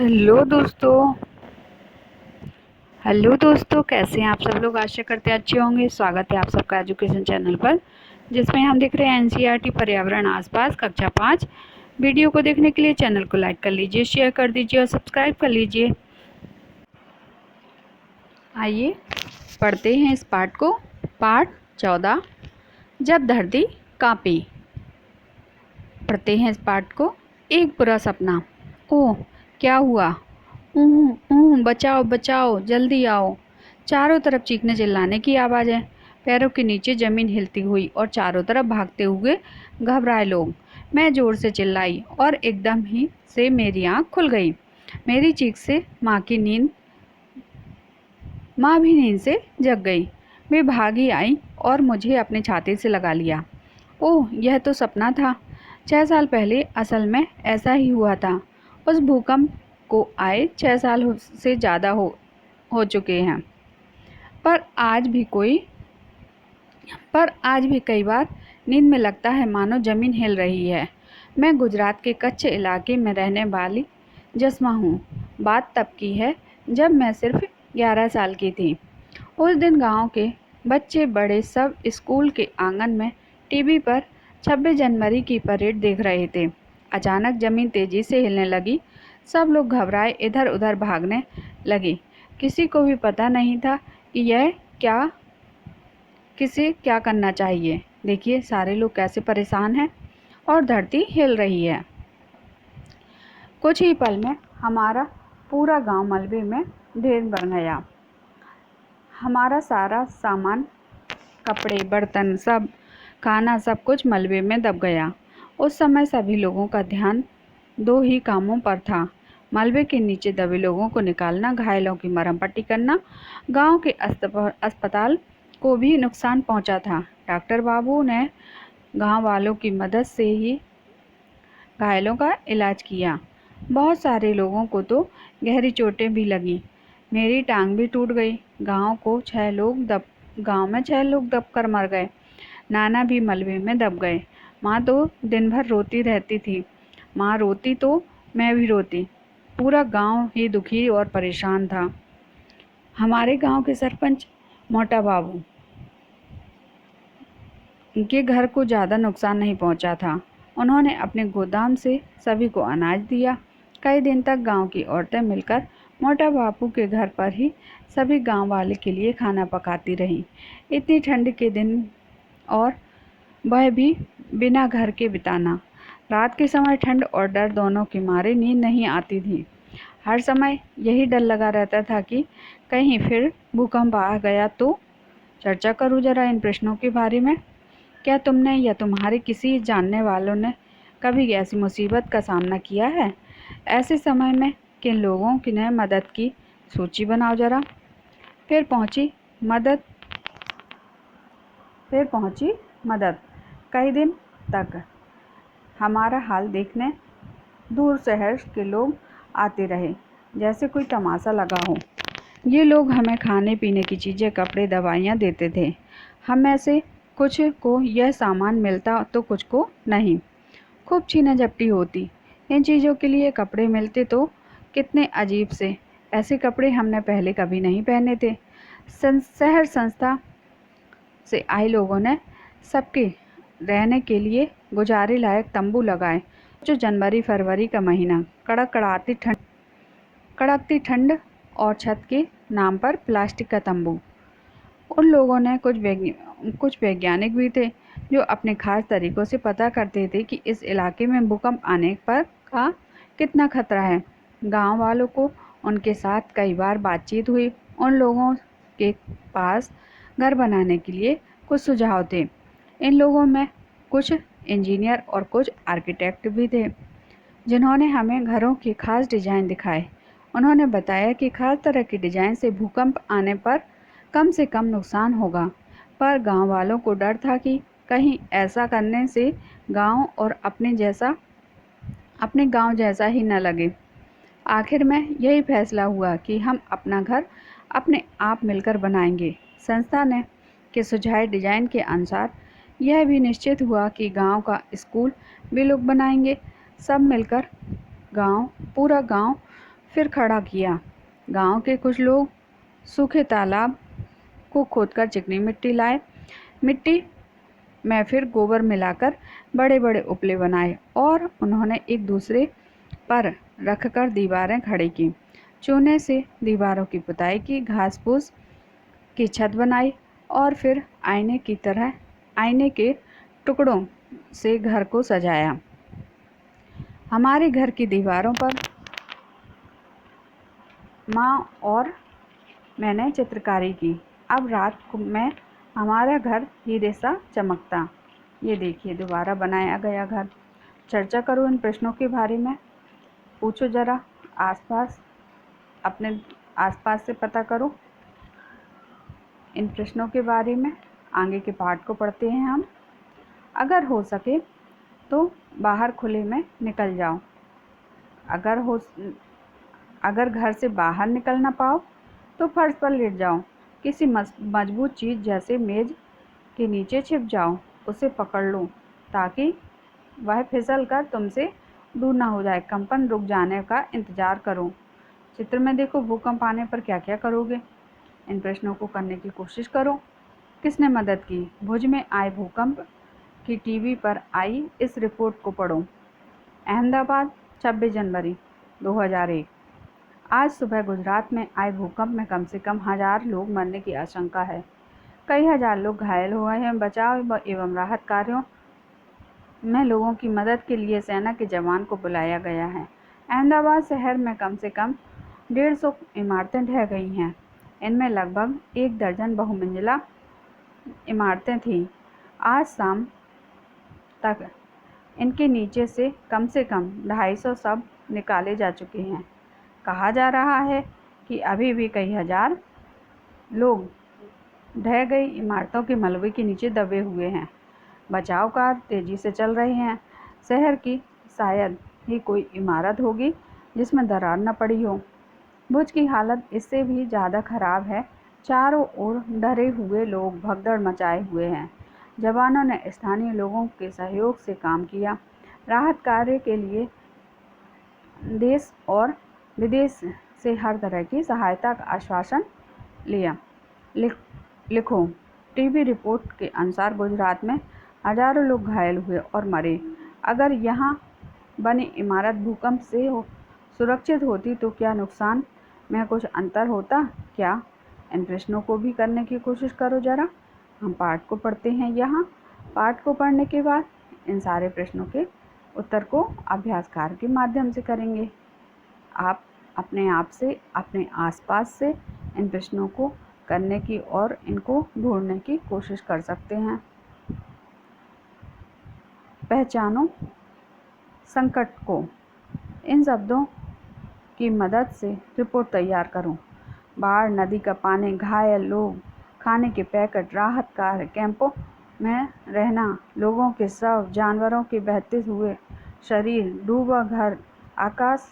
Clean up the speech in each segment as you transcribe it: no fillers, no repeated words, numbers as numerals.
Hello दोस्तों। कैसे हैं आप सब लोग। आशा करते हैं अच्छे होंगे। स्वागत है आप सबका एजुकेशन चैनल पर, जिसमें हम देख रहे हैं एनसीईआरटी पर्यावरण आसपास कक्षा 5। वीडियो को देखने के लिए चैनल को लाइक कर लीजिए, शेयर कर दीजिए और सब्सक्राइब कर लीजिए। आइए पढ़ते हैं इस पाठ को। पाठ 14, जब धरती कांपी। पढ़ते हैं इस पाठ को। एक बुरा सपना। ओह, क्या हुआ? बचाओ बचाओ, जल्दी आओ। चारों तरफ चीखने चिल्लाने की आवाज़ है। पैरों के नीचे जमीन हिलती हुई और चारों तरफ भागते हुए घबराए लोग। मैं जोर से चिल्लाई और एकदम ही से मेरी आँख खुल गई। मेरी चीख से माँ भी नींद से जग गई। वे भागी आई और मुझे अपनी छाती से लगा लिया। ओह, यह तो सपना था। 6 साल पहले असल में ऐसा ही हुआ था। उस भूकंप को आए 6 साल से ज़्यादा हो चुके हैं। पर आज भी कई बार नींद में लगता है मानो ज़मीन हिल रही है। मैं गुजरात के कच्छ इलाके में रहने वाली जस्मा हूँ। बात तब की है जब मैं सिर्फ 11 साल की थी। उस दिन गांव के बच्चे बड़े सब स्कूल के आंगन में टीवी पर 26 जनवरी की परेड देख रहे थे। अचानक ज़मीन तेज़ी से हिलने लगी। सब लोग घबराए इधर उधर भागने लगे। किसी को भी पता नहीं था कि किसे क्या करना चाहिए। देखिए सारे लोग कैसे परेशान हैं और धरती हिल रही है। कुछ ही पल में हमारा पूरा गांव मलबे में ढेर बन गया। हमारा सारा सामान, कपड़े, बर्तन, खाना सब कुछ मलबे में दब गया। उस समय सभी लोगों का ध्यान 2 ही कामों पर था। मलबे के नीचे दबे लोगों को निकालना, घायलों की मरहम पट्टी करना। गांव के अस्पताल को भी नुकसान पहुंचा था। डॉक्टर बाबू ने गांव वालों की मदद से ही घायलों का इलाज किया। बहुत सारे लोगों को तो गहरी चोटें भी लगीं। मेरी टांग भी टूट गई। गांव में 6 लोग दबकर मर गए। नाना भी मलबे में दब गए। माँ तो दिन भर रोती रहती थी। माँ रोती तो मैं भी रोती। पूरा गांव ही दुखी और परेशान था। हमारे गांव के सरपंच मोटा बाबू के घर को ज़्यादा नुकसान नहीं पहुंचा था। उन्होंने अपने गोदाम से सभी को अनाज दिया। कई दिन तक गांव की औरतें मिलकर मोटा बापू के घर पर ही सभी गांव वाले के लिए खाना पकाती रहीं। इतनी ठंड के दिन और वह भी बिना घर के बिताना। रात के समय ठंड और डर दोनों के मारे नींद नहीं आती थी। हर समय यही डर लगा रहता था कि कहीं फिर भूकंप आ गया तो। चर्चा करूं जरा इन प्रश्नों के बारे में। क्या तुमने या तुम्हारे किसी जानने वालों ने कभी ऐसी मुसीबत का सामना किया है? ऐसे समय में किन लोगों की ने मदद की सूची बनाओ जरा। फिर पहुंची मदद कई दिन तक हमारा हाल देखने दूर शहर के लोग आते रहे, जैसे कोई तमाशा लगा हो। ये लोग हमें खाने पीने की चीज़ें, कपड़े, दवाइयाँ देते थे। हम में से कुछ को यह सामान मिलता तो कुछ को नहीं। खूब छीना झपटी होती। इन चीज़ों के लिए कपड़े मिलते तो कितने अजीब से। ऐसे कपड़े हमने पहले कभी नहीं पहने थे। शहर संस्था से आए लोगों ने सबके रहने के लिए गुजारे लायक तंबू लगाए। जो जनवरी फरवरी का महीना, कड़कती ठंड और छत के नाम पर प्लास्टिक का तंबू। उन लोगों ने कुछ वैज्ञानिक भी थे जो अपने खास तरीकों से पता करते थे कि इस इलाके में भूकंप आने पर का कितना खतरा है। गांव वालों को उनके साथ कई बार बातचीत हुई। उन लोगों के पास घर बनाने के लिए कुछ सुझाव थे। इन लोगों में कुछ इंजीनियर और कुछ आर्किटेक्ट भी थे, जिन्होंने हमें घरों के खास डिज़ाइन दिखाए। उन्होंने बताया कि खास तरह के डिज़ाइन से भूकंप आने पर कम से कम नुकसान होगा। पर गांव वालों को डर था कि कहीं ऐसा करने से गांव और अपने गांव जैसा ही न लगे। आखिर में यही फैसला हुआ कि हम अपना घर अपने आप मिलकर बनाएंगे। संस्था ने के सुझाए डिज़ाइन के अनुसार यह भी निश्चित हुआ कि गांव का स्कूल भी लोग बनाएंगे। सब मिलकर पूरा गांव फिर खड़ा किया। गांव के कुछ लोग सूखे तालाब को खोदकर चिकनी मिट्टी लाए। मिट्टी में फिर गोबर मिलाकर बड़े बड़े उपले बनाए और उन्होंने एक दूसरे पर रखकर दीवारें खड़ी की। चूने से दीवारों की पुताई की, घास फूस की छत बनाई और फिर आईने के टुकड़ों से घर को सजाया। हमारे घर की दीवारों पर माँ और मैंने चित्रकारी की। अब रात में हमारा घर हीरे सा चमकता। ये देखिए दोबारा बनाया गया घर। चर्चा करो इन प्रश्नों के बारे में। पूछो जरा अपने आसपास से पता करो इन प्रश्नों के बारे में। आगे के पाठ को पढ़ते हैं हम। अगर हो सके तो बाहर खुले में निकल जाओ। अगर घर से बाहर निकल ना पाओ तो फर्श पर लेट जाओ। किसी मजबूत चीज़ जैसे मेज के नीचे छिप जाओ। उसे पकड़ लो ताकि वह फिसल कर तुमसे दूर ना हो जाए। कंपन रुक जाने का इंतज़ार करो। चित्र में देखो भूकंप आने पर क्या क्या करोगे। इन प्रश्नों को करने की कोशिश करो। किसने मदद की? भुज में आए भूकंप की टीवी पर आई इस रिपोर्ट को पढ़ो। अहमदाबाद 26 जनवरी 2001। आज सुबह गुजरात में आए भूकंप में कम से कम 1000 लोग मरने की आशंका है। कई हजार लोग घायल हुए हैं। बचाव एवं राहत कार्यों में लोगों की मदद के लिए सेना के जवान को बुलाया गया है। अहमदाबाद शहर में कम से कम 150 इमारतें ढह गई हैं। इनमें लगभग 1 दर्जन बहुमंजिला इमारतें थीं। आज शाम तक इनके नीचे से कम 250 शव निकाले जा चुके हैं। कहा जा रहा है कि अभी भी कई हजार लोग ढह गई इमारतों के मलबे के नीचे दबे हुए हैं। बचाव कार्य तेजी से चल रहे हैं। शहर की शायद ही कोई इमारत होगी जिसमें दरार न पड़ी हो। भुज की हालत इससे भी ज़्यादा खराब है। चारों ओर डरे हुए लोग भगदड़ मचाए हुए हैं। जवानों ने स्थानीय लोगों के सहयोग से काम किया। राहत कार्य के लिए देश और विदेश से हर तरह की सहायता का आश्वासन लिया। लिखो। टीवी रिपोर्ट के अनुसार गुजरात में हजारों लोग घायल हुए और मरे। अगर यहाँ बनी इमारत भूकंप से सुरक्षित होती तो क्या नुकसान में कुछ अंतर होता क्या? इन प्रश्नों को भी करने की कोशिश करो जरा। हम पाठ को पढ़ते हैं यहाँ। पाठ को पढ़ने के बाद इन सारे प्रश्नों के उत्तर को अभ्यास कार्य के माध्यम से करेंगे। आप अपने आप से, अपने आसपास से इन प्रश्नों को करने की और इनको ढूंढने की कोशिश कर सकते हैं। पहचानो संकट को। इन शब्दों की मदद से रिपोर्ट तैयार करो। बाढ़, नदी का पानी, घायल लोग, खाने के पैकेट, राहत कार्य, कैंपों में रहना, लोगों के शव, जानवरों के बहते हुए शरीर, डूबा घर, आकाश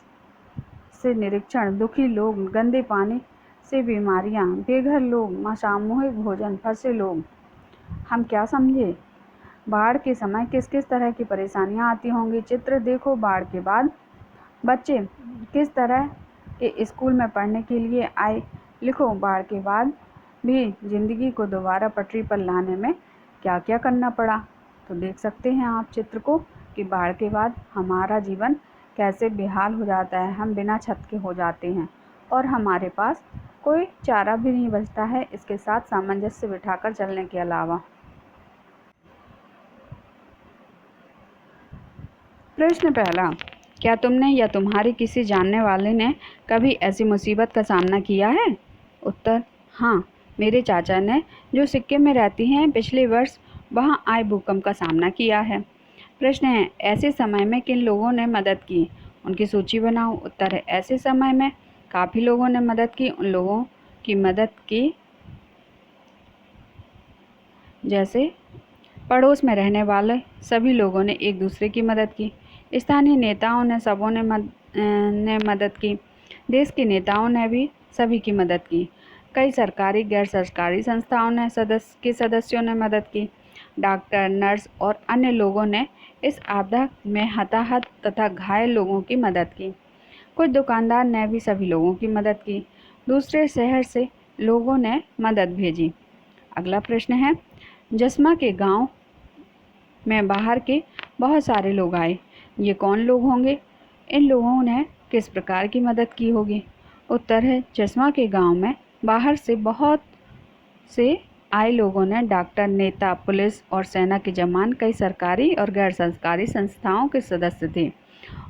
से निरीक्षण, दुखी लोग, गंदे पानी से बीमारियां, बेघर लोग, सामूहिक भोजन, फंसे लोग। हम क्या समझे? बाढ़ के समय किस किस तरह की परेशानियां आती होंगी। चित्र देखो। बाढ़ के बाद बच्चे किस तरह के स्कूल में पढ़ने के लिए आए। लिखो। बाढ़ के बाद भी जिंदगी को दोबारा पटरी पर लाने में क्या क्या करना पड़ा। तो देख सकते हैं आप चित्र को कि बाढ़ के बाद हमारा जीवन कैसे बेहाल हो जाता है। हम बिना छत के हो जाते हैं और हमारे पास कोई चारा भी नहीं बचता है इसके साथ सामंजस्य बिठाकर चलने के अलावा। प्रश्न पहला। क्या तुमने या तुम्हारे किसी जानने वाले ने कभी ऐसी मुसीबत का सामना किया है? उत्तर। हाँ, मेरे चाचा ने, जो सिक्किम में रहती हैं, पिछले वर्ष वहाँ आए भूकंप का सामना किया है। प्रश्न है, ऐसे समय में किन लोगों ने मदद की? उनकी सूची बनाओ। उत्तर है, ऐसे समय में काफ़ी लोगों ने मदद की। उन लोगों की मदद की जैसे पड़ोस में रहने वाले सभी लोगों ने एक दूसरे की मदद की। स्थानीय नेताओं ने, सबों ने मदद की। देश के नेताओं ने भी सभी की मदद की। कई सरकारी गैर सरकारी संस्थाओं ने सदस्यों ने मदद की। डॉक्टर, नर्स और अन्य लोगों ने इस आपदा में हताहत तथा घायल लोगों की मदद की। कुछ दुकानदार ने भी सभी लोगों की मदद की। दूसरे शहर से लोगों ने मदद भेजी। अगला प्रश्न है, जस्मा के गांव में बाहर के बहुत सारे लोग आए। ये कौन लोग होंगे? इन लोगों ने किस प्रकार की मदद की होगी? उत्तर है, जस्मा के गांव में बाहर से बहुत से आए लोगों ने डॉक्टर, नेता, पुलिस और सेना के जवान, कई सरकारी और गैर सरकारी संस्थाओं के सदस्य थे।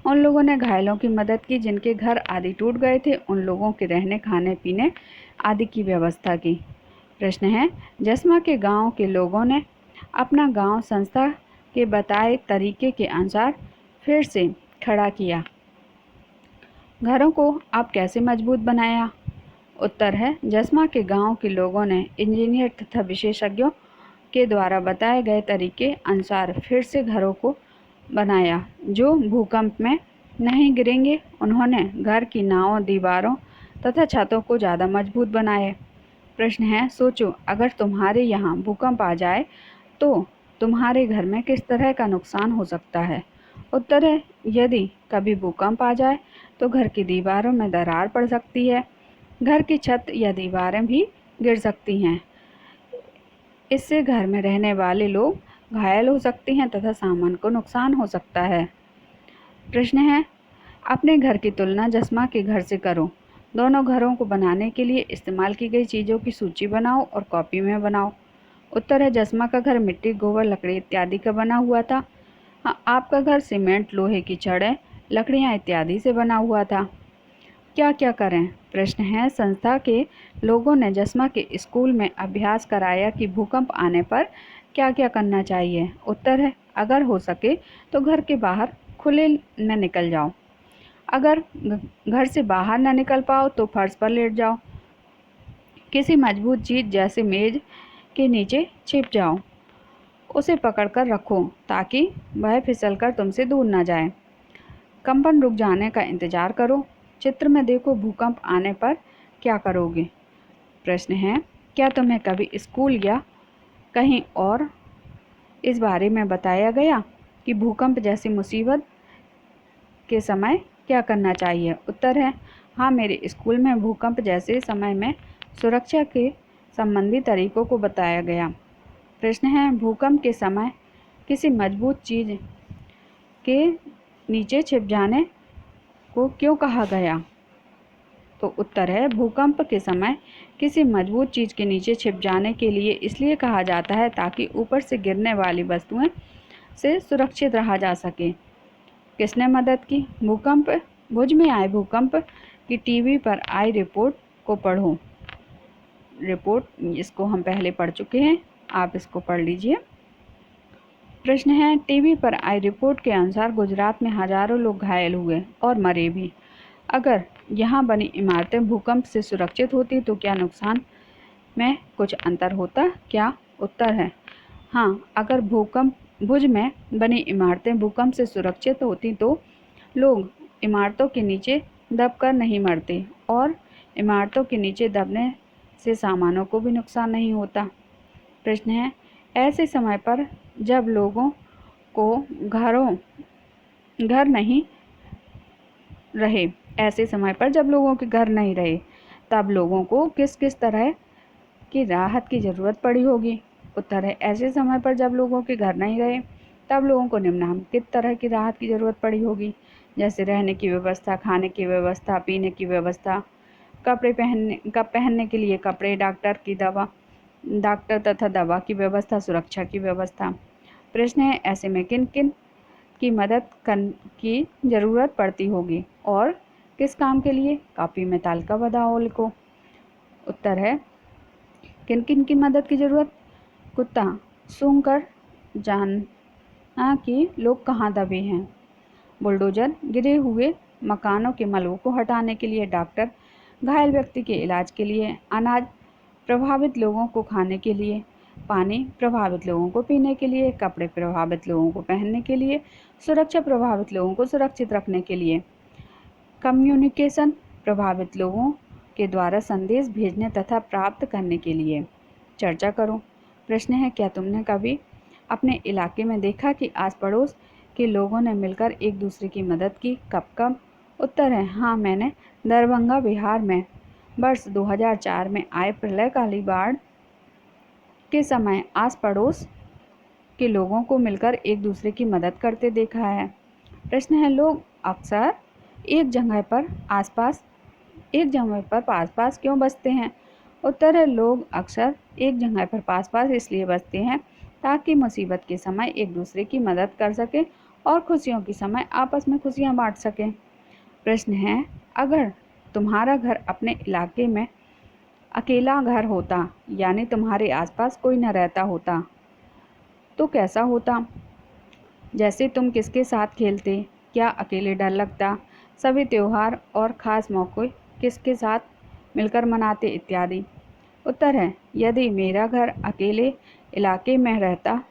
उन लोगों ने घायलों की मदद की जिनके घर आदि टूट गए थे। उन लोगों के रहने, खाने पीने आदि की व्यवस्था की। प्रश्न है, जस्मा के गांव के लोगों ने अपना गांव संस्था के बताए तरीके के अनुसार फिर से खड़ा किया। घरों को अब कैसे मजबूत बनाया? उत्तर है, जस्मा के गांव के लोगों ने इंजीनियर तथा विशेषज्ञों के द्वारा बताए गए तरीके अनुसार फिर से घरों को बनाया जो भूकंप में नहीं गिरेंगे। उन्होंने घर की नावों, दीवारों तथा छतों को ज़्यादा मजबूत बनाए। प्रश्न है, सोचो अगर तुम्हारे यहाँ भूकंप आ जाए तो तुम्हारे घर में किस तरह का नुकसान हो सकता है? उत्तर है, यदि कभी भूकंप आ जाए तो घर की दीवारों में दरार पड़ सकती है। घर की छत या दीवारें भी गिर सकती हैं। इससे घर में रहने वाले लोग घायल हो सकते हैं तथा सामान को नुकसान हो सकता है। प्रश्न है, अपने घर की तुलना जस्मा के घर से करो। दोनों घरों को बनाने के लिए इस्तेमाल की गई चीज़ों की सूची बनाओ और कॉपी में बनाओ। उत्तर है, जस्मा का घर मिट्टी, गोबर, लकड़ी इत्यादि का बना हुआ था। आपका घर सीमेंट, लोहे की छड़ें, लकड़ियाँ इत्यादि से बना हुआ था। क्या क्या करें? प्रश्न है, संस्था के लोगों ने जस्मा के स्कूल में अभ्यास कराया कि भूकंप आने पर क्या क्या करना चाहिए। उत्तर है, अगर हो सके तो घर के बाहर खुले में निकल जाओ। अगर घर से बाहर न निकल पाओ तो फर्श पर लेट जाओ। किसी मजबूत चीज़ जैसे मेज के नीचे छिप जाओ। उसे पकड़कर रखो ताकि वह फिसलकर तुमसे दूर न जाए। कंपन रुक जाने का इंतज़ार करो। चित्र में देखो, भूकंप आने पर क्या करोगे? प्रश्न है, क्या तुम्हें कभी स्कूल या कहीं और इस बारे में बताया गया कि भूकंप जैसी मुसीबत के समय क्या करना चाहिए? उत्तर है, हाँ, मेरे स्कूल में भूकंप जैसे समय में सुरक्षा के संबंधी तरीकों को बताया गया। प्रश्न है, भूकंप के समय किसी मजबूत चीज़ के नीचे छिप जाने को क्यों कहा गया? तो उत्तर है, भूकंप के समय किसी मजबूत चीज़ के नीचे छिप जाने के लिए इसलिए कहा जाता है ताकि ऊपर से गिरने वाली वस्तुएं से सुरक्षित रहा जा सके। किसने मदद की? भूकंप भुज में आए भूकंप की टीवी पर आई रिपोर्ट को पढ़ो। रिपोर्ट इसको हम पहले पढ़ चुके हैं, आप इसको पढ़ लीजिए। प्रश्न है, टीवी पर आई रिपोर्ट के अनुसार गुजरात में हजारों लोग घायल हुए और मरे भी। अगर यहाँ बनी इमारतें भूकंप से सुरक्षित होती तो क्या नुकसान में कुछ अंतर होता क्या? उत्तर है, हाँ, अगर भुज में बनी इमारतें भूकंप से सुरक्षित होती तो लोग इमारतों के नीचे दबकर नहीं मरते और इमारतों के नीचे दबने से सामानों को भी नुकसान नहीं होता। प्रश्न है, ऐसे समय पर जब लोगों को घर नहीं रहे ऐसे समय पर जब लोगों के घर नहीं रहे तब लोगों को किस किस तरह की राहत की ज़रूरत पड़ी होगी? उत्तर है, ऐसे समय पर जब लोगों के घर नहीं रहे तब लोगों को निम्नलिखित तरह की राहत की ज़रूरत पड़ी होगी, जैसे रहने की व्यवस्था, खाने की व्यवस्था, पीने की व्यवस्था, पहनने के लिए कपड़े, डॉक्टर तथा दवा की व्यवस्था, सुरक्षा की व्यवस्था। प्रश्न है, ऐसे में किन किन की मदद की ज़रूरत पड़ती होगी और किस काम के लिए? कॉपी में तालिका बताओ, लिखो। उत्तर है, किन किन की मदद की ज़रूरत? कुत्ता सूंघकर जानना कि लोग कहाँ दबे हैं। बुलडोजर गिरे हुए मकानों के मलबों को हटाने के लिए। डॉक्टर घायल व्यक्ति के इलाज के लिए। अनाज प्रभावित लोगों को खाने के लिए। पानी प्रभावित लोगों को पीने के लिए। कपड़े प्रभावित लोगों को पहनने के लिए। सुरक्षा प्रभावित लोगों को सुरक्षित रखने के लिए। कम्युनिकेशन प्रभावित लोगों के द्वारा संदेश भेजने तथा प्राप्त करने के लिए। चर्चा करो। प्रश्न है, क्या तुमने कभी अपने इलाके में देखा कि आस पड़ोस के लोगों ने मिलकर एक दूसरे की मदद की? कब कब? उत्तर है हाँ, मैंने दरभंगा बिहार में वर्ष 2004 में आए प्रलयकाली बाढ़ के समय आस पड़ोस के लोगों को मिलकर एक दूसरे की मदद करते देखा है। प्रश्न है, लोग अक्सर एक जगह पर पास पास क्यों बसते हैं? उत्तर है, लोग अक्सर एक जगह पर पास पास इसलिए बसते हैं ताकि मुसीबत के समय एक दूसरे की मदद कर सकें और खुशियों के समय आपस में खुशियां बांट सकें। प्रश्न है, अगर तुम्हारा घर अपने इलाके में अकेला घर होता, यानी तुम्हारे आसपास कोई न रहता होता, तो कैसा होता? जैसे तुम किसके साथ खेलते, क्या अकेले डर लगता, सभी त्योहार और ख़ास मौके किसके साथ मिलकर मनाते इत्यादि। उत्तर है, यदि मेरा घर अकेले इलाके में रहता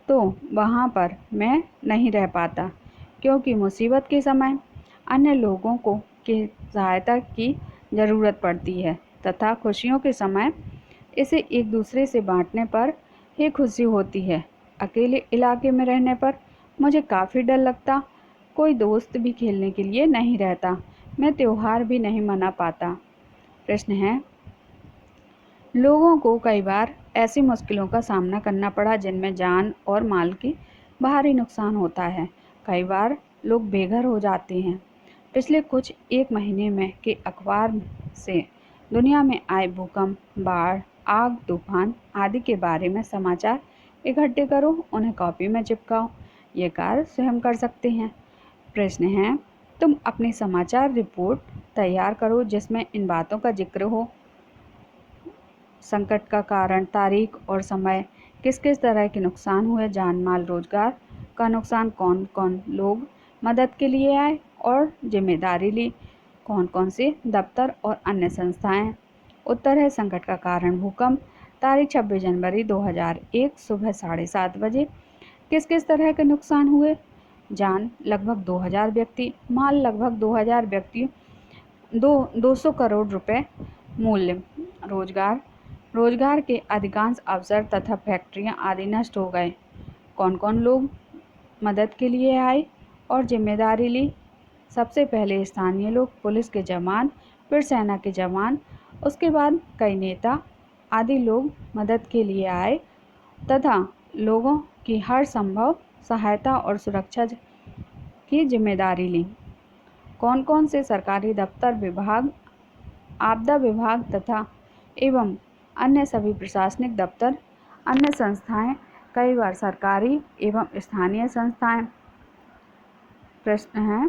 तो वहाँ पर मैं नहीं रह पाता, क्योंकि मुसीबत के समय अन्य लोगों को की सहायता की ज़रूरत पड़ती है तथा खुशियों के समय इसे एक दूसरे से बांटने पर ही खुशी होती है। अकेले इलाके में रहने पर मुझे काफ़ी डर लगता, कोई दोस्त भी खेलने के लिए नहीं रहता, मैं त्योहार भी नहीं मना पाता। प्रश्न है, लोगों को कई बार ऐसी मुश्किलों का सामना करना पड़ा जिनमें जान और माल की भारी नुकसान होता है। कई बार लोग बेघर हो जाते हैं। पिछले कुछ एक महीने में के अखबार से दुनिया में आए भूकंप, बाढ़, आग, तूफान आदि के बारे में समाचार इकट्ठे करो, उन्हें कॉपी में चिपकाओ। ये कार्य स्वयं कर सकते हैं। प्रश्न है, तुम अपनी समाचार रिपोर्ट तैयार करो जिसमें इन बातों का जिक्र हो। संकट का कारण, तारीख और समय, किस किस तरह के नुकसान हुए, जान माल रोजगार का नुकसान, कौन कौन लोग मदद के लिए आए और जिम्मेदारी ली, कौन कौन से दफ्तर और अन्य संस्थाएं। उत्तर है, संकट का कारण भूकंप, तारीख 26 जनवरी 2001 सुबह 7:30 बजे। किस किस तरह के नुकसान हुए, जान लगभग 2000 व्यक्ति, माल लगभग 2000 व्यक्ति, 200 करोड़ रुपए मूल्य, रोजगार के अधिकांश अवसर तथा फैक्ट्रियां आदि नष्ट हो गए, कौन कौन लोग मदद के लिए आए और जिम्मेदारी ली। सबसे पहले स्थानीय लोग, पुलिस के जवान, फिर सेना के जवान, उसके बाद कई नेता आदि लोग मदद के लिए आए तथा लोगों की हर संभव सहायता और सुरक्षा की जिम्मेदारी ली। कौन कौन से सरकारी दफ्तर, विभाग, आपदा विभाग तथा एवं अन्य सभी प्रशासनिक दफ्तर, अन्य संस्थाएं, कई बार सरकारी एवं स्थानीय संस्थाएं। प्रश्न है,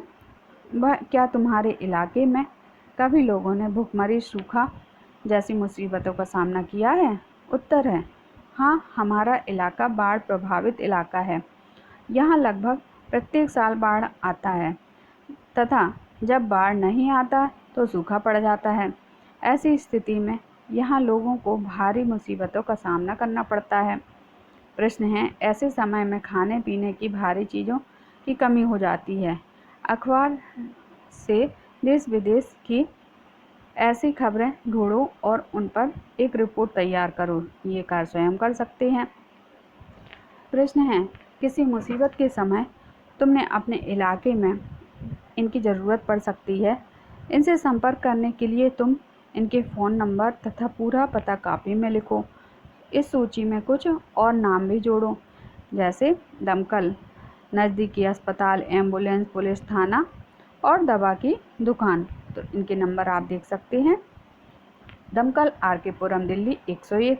क्या तुम्हारे इलाके में कभी लोगों ने भूखमरी, सूखा जैसी मुसीबतों का सामना किया है? उत्तर है हाँ, हमारा इलाका बाढ़ प्रभावित इलाका है। यहाँ लगभग प्रत्येक साल बाढ़ आता है तथा जब बाढ़ नहीं आता तो सूखा पड़ जाता है। ऐसी स्थिति में यहाँ लोगों को भारी मुसीबतों का सामना करना पड़ता है। प्रश्न है, ऐसे समय में खाने पीने की भारी चीज़ों की कमी हो जाती है। अखबार से देश विदेश की ऐसी खबरें ढूंढो और उन पर एक रिपोर्ट तैयार करो। ये कार्य स्वयं कर सकते हैं। प्रश्न है, किसी मुसीबत के समय तुमने अपने इलाके में इनकी ज़रूरत पड़ सकती है। इनसे संपर्क करने के लिए तुम इनके फ़ोन नंबर तथा पूरा पता कॉपी में लिखो। इस सूची में कुछ और नाम भी जोड़ो, जैसे दमकल, नज़दीकी अस्पताल, एम्बुलेंस, पुलिस थाना और दवा की दुकान। तो इनके नंबर आप देख सकते हैं। दमकल आर.के. पुरम, दिल्ली 101,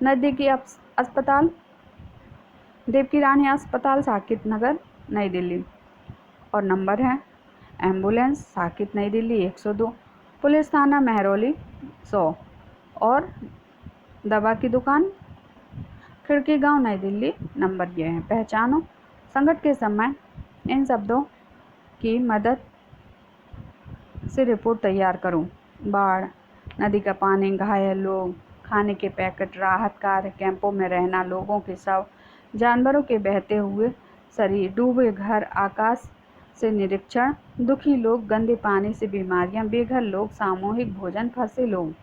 नज़दीकी अस्पताल देवकी रानी अस्पताल, साकेत नगर, नई दिल्ली। और नंबर है एम्बुलेंस साकेत, नई दिल्ली 102, पुलिस थाना महरौली 100 और दवा की दुकान खिड़की गांव, नई दिल्ली। नंबर ये है। पहचानो, संकट के समय इन शब्दों की मदद से रिपोर्ट तैयार करो। बाढ़, नदी का पानी, घायल लोग, खाने के पैकेट, राहत कार्य, कैंपों में रहना, लोगों के शव, जानवरों के बहते हुए शरीर, डूबे घर, आकाश से निरीक्षण, दुखी लोग, गंदे पानी से बीमारियां, बेघर लोग, सामूहिक भोजन, फंसे लोग।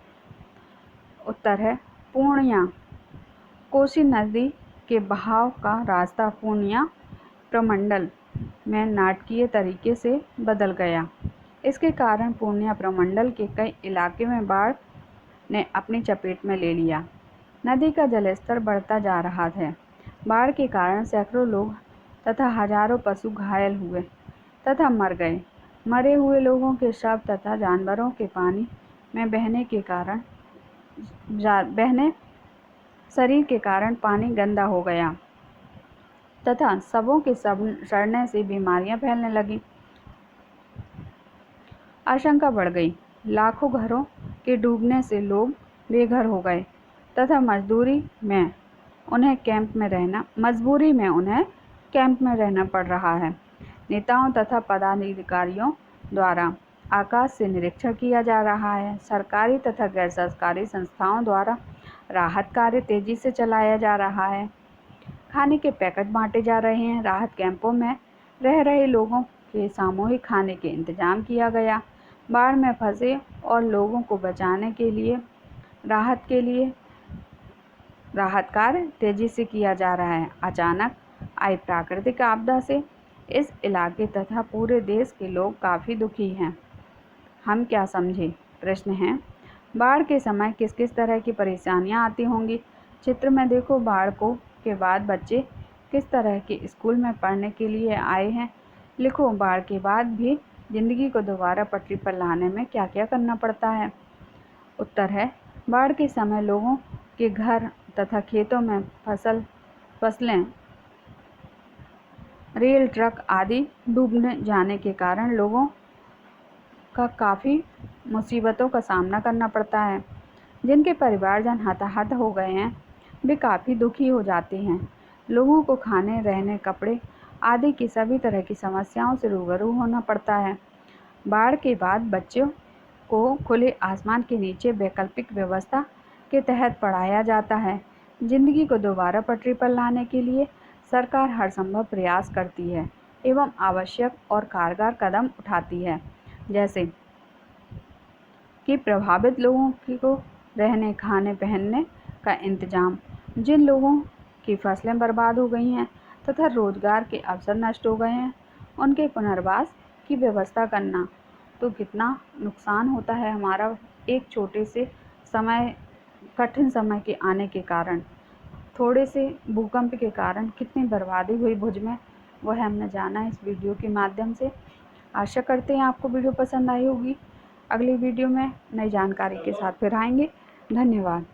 उत्तर है पूर्णिया। कोसी नदी के बहाव का रास्ता पूर्णिया प्रमंडल में नाटकीय तरीके से बदल गया। इसके कारण पूर्णिया प्रमंडल के कई इलाके में बाढ़ ने अपनी चपेट में ले लिया। नदी का जलस्तर बढ़ता जा रहा है। बाढ़ के कारण सैकड़ों लोग तथा हजारों पशु घायल हुए तथा मर गए। मरे हुए लोगों के शव तथा जानवरों के पानी में बहने शरीर के कारण पानी गंदा हो गया तथा शवों के सड़ने से बीमारियां फैलने लगी। आशंका बढ़ गई। लाखों घरों के डूबने से लोग बेघर हो गए तथा मजबूरी में उन्हें कैंप में रहना पड़ रहा है। नेताओं तथा पदाधिकारियों द्वारा आकाश से निरीक्षण किया जा रहा है। सरकारी तथा गैर सरकारी संस्थाओं द्वारा राहत कार्य तेजी से चलाया जा रहा है। खाने के पैकेट बांटे जा रहे हैं। राहत कैंपों में रह रहे लोगों के सामूहिक खाने के इंतजाम किया गया। बाढ़ में फंसे और लोगों को बचाने के लिए राहत कार्य तेजी से किया जा रहा है। अचानक आई प्राकृतिक आपदा से इस इलाके तथा पूरे देश के लोग काफ़ी दुखी हैं। हम क्या समझे? प्रश्न है, बाढ़ के समय किस किस तरह की परेशानियां आती होंगी? चित्र में देखो, बाढ़ के बाद बच्चे किस तरह के स्कूल में पढ़ने के लिए आए हैं। लिखो, बाढ़ के बाद भी जिंदगी को दोबारा पटरी पर लाने में क्या क्या करना पड़ता है। उत्तर है, बाढ़ के समय लोगों के घर तथा खेतों में फसलें, रेल, ट्रक आदि डूबने जाने के कारण लोगों का काफ़ी मुसीबतों का सामना करना पड़ता है। जिनके परिवारजन हताहत हो गए हैं वे काफ़ी दुखी हो जाते हैं। लोगों को खाने, रहने, कपड़े आदि की सभी तरह की समस्याओं से रूबरू होना पड़ता है। बाढ़ के बाद बच्चों को खुले आसमान के नीचे वैकल्पिक व्यवस्था के तहत पढ़ाया जाता है। जिंदगी को दोबारा पटरी पर लाने के लिए सरकार हर संभव प्रयास करती है एवं आवश्यक और कारगर कदम उठाती है, जैसे कि प्रभावित लोगों को रहने, खाने, पहनने का इंतजाम, जिन लोगों की फसलें बर्बाद हो गई हैं तथा रोजगार के अवसर नष्ट हो गए हैं उनके पुनर्वास की व्यवस्था करना। तो कितना नुकसान होता है हमारा एक छोटे से कठिन समय के आने के कारण, थोड़े से भूकंप के कारण कितनी बर्बादी हुई भुज में, वह हमने जाना इस वीडियो के माध्यम से। आशा करते हैं आपको वीडियो पसंद आई होगी। अगली वीडियो में नई जानकारी के साथ फिर आएंगे। धन्यवाद।